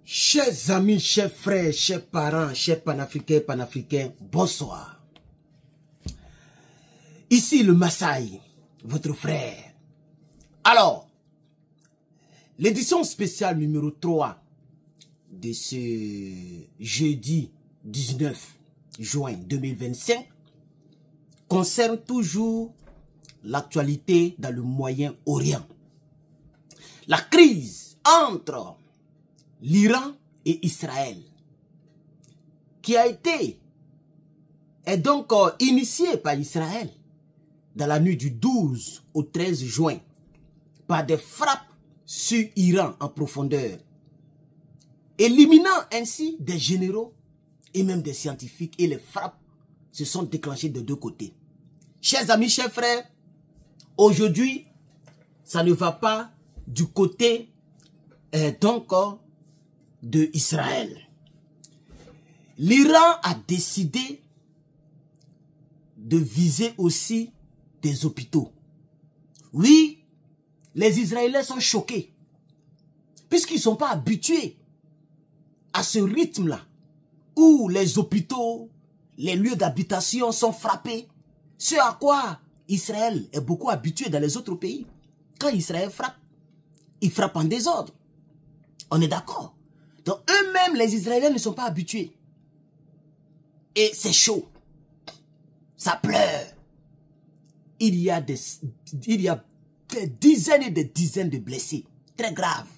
Chers amis, chers frères, chers parents, chers panafricains, bonsoir. Ici le Massaï, votre frère. Alors, l'édition spéciale numéro 3 de ce jeudi 19 juin 2025 concerne toujours l'actualité dans le Moyen-Orient. La crise entre l'Iran et Israël, qui est donc initiée par Israël dans la nuit du 12 au 13 juin par des frappes sur Iran en profondeur, éliminant ainsi des généraux et même des scientifiques, et les frappes se sont déclenchées de deux côtés. Chers amis, chers frères, aujourd'hui, ça ne va pas du côté de Israël. L'Iran a décidé de viser aussi des hôpitaux. Oui, les Israéliens sont choqués, puisqu'ils ne sont pas habitués à ce rythme-là, où les hôpitaux, les lieux d'habitation sont frappés. Ce à quoi Israël est beaucoup habitué dans les autres pays. Quand Israël frappe, il frappe en désordre. On est d'accord. Donc eux-mêmes, les Israéliens ne sont pas habitués. Et c'est chaud. Ça pleure. Il y a des dizaines et des dizaines de blessés. Très graves.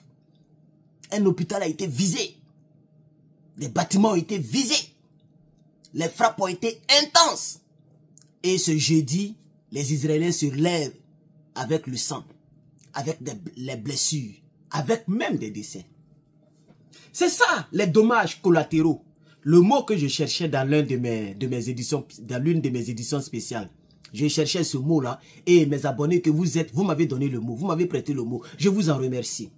Un hôpital a été visé. Les bâtiments ont été visés. Les frappes ont été intenses. Et ce jeudi, les Israéliens se lèvent avec le sang, avec les blessures, avec même des décès. C'est ça, les dommages collatéraux. Le mot que je cherchais dans l'une de mes éditions spéciales. Je cherchais ce mot-là, et mes abonnés que vous êtes, vous m'avez donné le mot, vous m'avez prêté le mot. Je vous en remercie.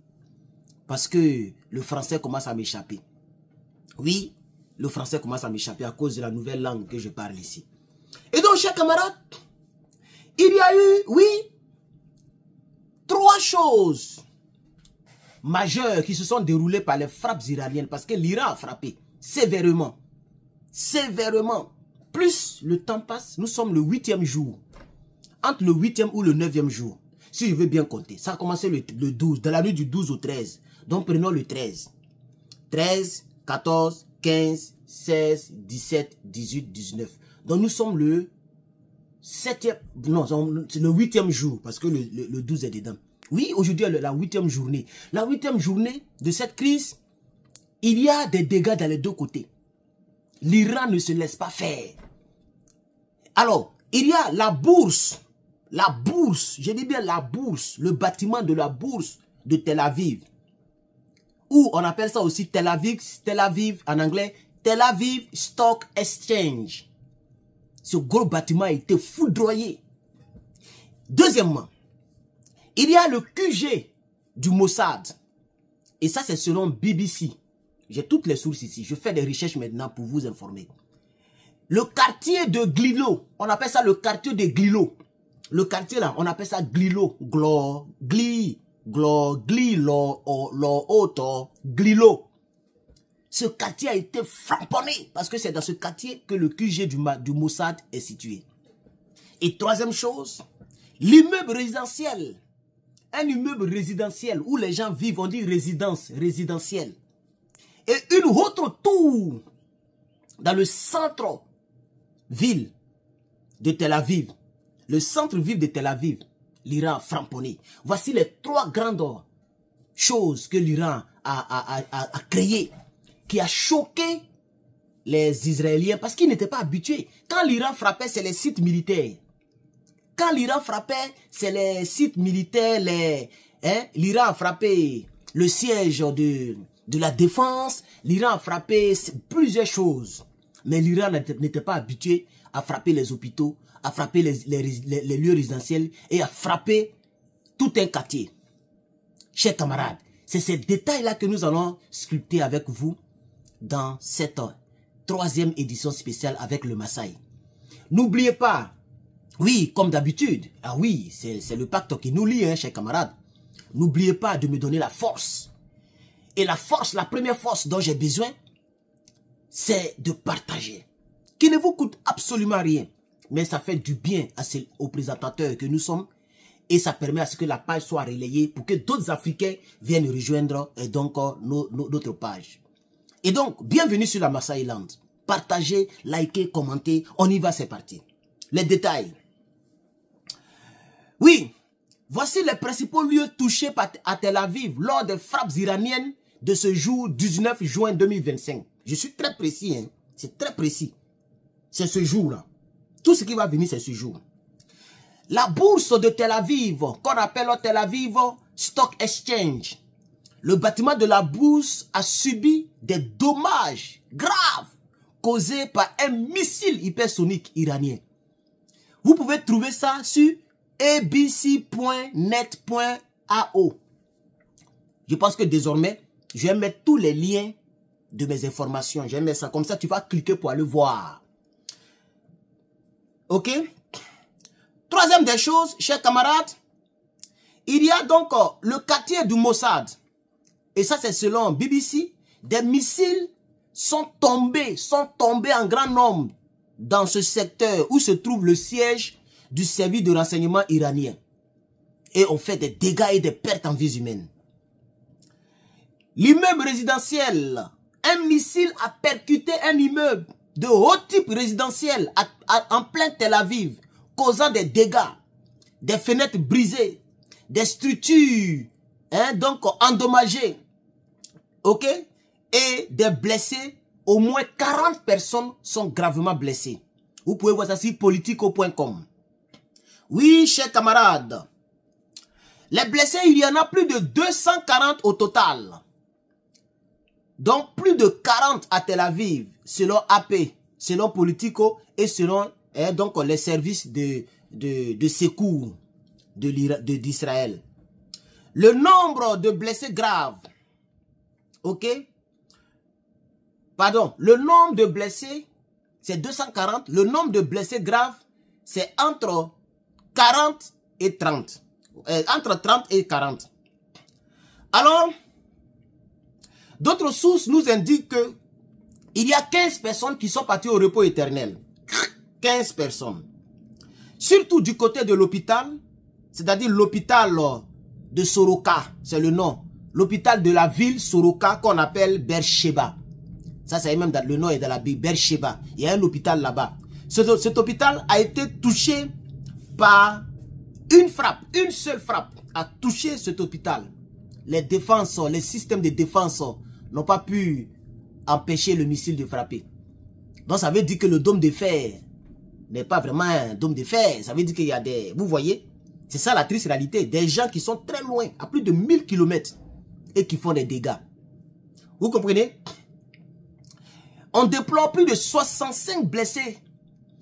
Parce que le français commence à m'échapper. Oui, le français commence à m'échapper à cause de la nouvelle langue que je parle ici. Et donc, chers camarades, il y a eu, oui, 3 choses majeures qui se sont déroulées par les frappes iraniennes, parce que l'Iran a frappé sévèrement. Sévèrement. Plus le temps passe, nous sommes le 8e jour. Entre le 8e ou le 9e jour, si je veux bien compter. Ça a commencé le 12, dans la nuit du 12 au 13. Donc prenons le 13. 13, 14, 15, 16, 17, 18, 19. Donc nous sommes le 7e, non, c'est le 8e jour, parce que le 12 est dedans. Oui, aujourd'hui est la 8e journée. La 8e journée de cette crise, il y a des dégâts dans les deux côtés. L'Iran ne se laisse pas faire. Alors, il y a la bourse, je dis bien la bourse, le bâtiment de la bourse de Tel Aviv, ou on appelle ça aussi Tel Aviv en anglais, Tel Aviv Stock Exchange. Ce gros bâtiment a été foudroyé. Deuxièmement, il y a le QG du Mossad. Et ça, c'est selon BBC. J'ai toutes les sources ici. Je fais des recherches maintenant pour vous informer. Le quartier de Glilo, on appelle ça le quartier de Glilo. Le quartier là, on appelle ça Glilo. Glilo. Ce quartier a été framponné parce que c'est dans ce quartier que le QG du Mossad est situé. Et troisième chose, l'immeuble résidentiel. Un immeuble résidentiel où les gens vivent, on dit résidence résidentielle. Et une autre tour dans le centre-ville de Tel Aviv. Le centre-ville de Tel Aviv, l'Iran a framponné. Voici les 3 grandes choses que l'Iran a créées, qui a choqué les Israéliens parce qu'ils n'étaient pas habitués. Quand l'Iran frappait, c'est les sites militaires. Quand l'Iran frappait, c'est les sites militaires. L'Iran a frappé le siège de la défense. L'Iran a frappé plusieurs choses. Mais l'Iran n'était pas habitué à frapper les hôpitaux, à frapper les lieux résidentiels et à frapper tout un quartier. Chers camarades, c'est ces détails-là que nous allons sculpter avec vous dans cette 3e édition spéciale avec le Massaï. N'oubliez pas, oui, comme d'habitude, ah oui, c'est le pacte qui nous lie, hein, chers camarades. N'oubliez pas de me donner la force. Et la force, la première force dont j'ai besoin, c'est de partager. Qui ne vous coûte absolument rien. Mais ça fait du bien aux présentateurs que nous sommes. Et ça permet à ce que la page soit relayée pour que d'autres Africains viennent rejoindre notre page. Et donc, bienvenue sur la Masai Land. Partagez, likez, commentez. On y va, c'est parti. Les détails. Oui, voici les principaux lieux touchés à Tel Aviv lors des frappes iraniennes de ce jour 19 juin 2025. Je suis très précis, hein. C'est très précis. C'est ce jour-là. Tout ce qui va venir, c'est ce jour. La bourse de Tel Aviv, qu'on appelle Tel Aviv Stock Exchange. Le bâtiment de la bourse a subi des dommages graves causés par un missile hypersonique iranien. Vous pouvez trouver ça sur abc.net.ao. Je pense que désormais, je vais mettre tous les liens de mes informations. Je vais mettre ça comme ça, tu vas cliquer pour aller voir. Ok? Troisième des choses, chers camarades, il y a donc le quartier du Mossad. Et ça, c'est selon BBC. Des missiles sont tombés en grand nombre dans ce secteur où se trouve le siège du service de renseignement iranien. Et on fait des dégâts et des pertes en vies humaines. L'immeuble résidentiel, un missile a percuté un immeuble de haut type résidentiel en plein Tel Aviv, causant des dégâts, des fenêtres brisées, des structures donc endommagées, ok, et des blessés. Au moins 40 personnes sont gravement blessées. Vous pouvez voir ça sur politico.com. Oui, chers camarades, les blessés, il y en a plus de 240 au total. Donc, plus de 40 à Tel Aviv, selon AP, selon Politico et selon donc les services de secours d'Israël. Le nombre de blessés graves, ok? Pardon, le nombre de blessés, c'est 240. Le nombre de blessés graves, c'est entre 40 et 30. Entre 30 et 40. Alors, d'autres sources nous indiquent que il y a 15 personnes qui sont parties au repos éternel. 15 personnes. Surtout du côté de l'hôpital, c'est-à-dire l'hôpital de Soroka, c'est le nom. L'hôpital de la ville Soroka qu'on appelle Beersheba. Ça, c'est même le nom est dans la Bible, Beersheba. Il y a un hôpital là-bas. Cet hôpital a été touché par une frappe, une seule frappe a touché cet hôpital. Les défenses, les systèmes de défense n'ont pas pu empêcher le missile de frapper. Donc ça veut dire que le dôme de fer n'est pas vraiment un dôme de fer. Ça veut dire qu'il y a des... Vous voyez, c'est ça la triste réalité. Des gens qui sont très loin, à plus de 1000 km et qui font des dégâts. Vous comprenez? On déplore plus de 65 blessés,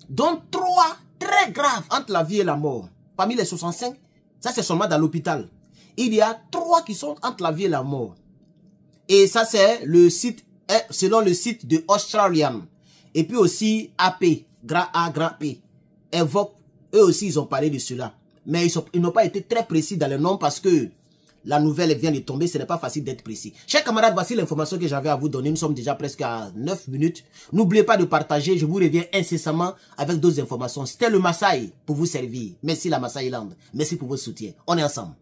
dont 3 très graves entre la vie et la mort. Parmi les 65, ça c'est seulement dans l'hôpital. Il y a 3 qui sont entre la vie et la mort. Et ça c'est le site, selon le site de Australian. Et puis aussi AP, grand A, grand P. Evoque, eux aussi ils ont parlé de cela. Mais ils n'ont pas été très précis dans le nom parce que la nouvelle vient de tomber, ce n'est pas facile d'être précis. Chers camarades, voici l'information que j'avais à vous donner. Nous sommes déjà presque à 9 minutes. N'oubliez pas de partager, je vous reviens incessamment avec d'autres informations. C'était le Masai pour vous servir. Merci la Masai Land. Merci pour votre soutien. On est ensemble.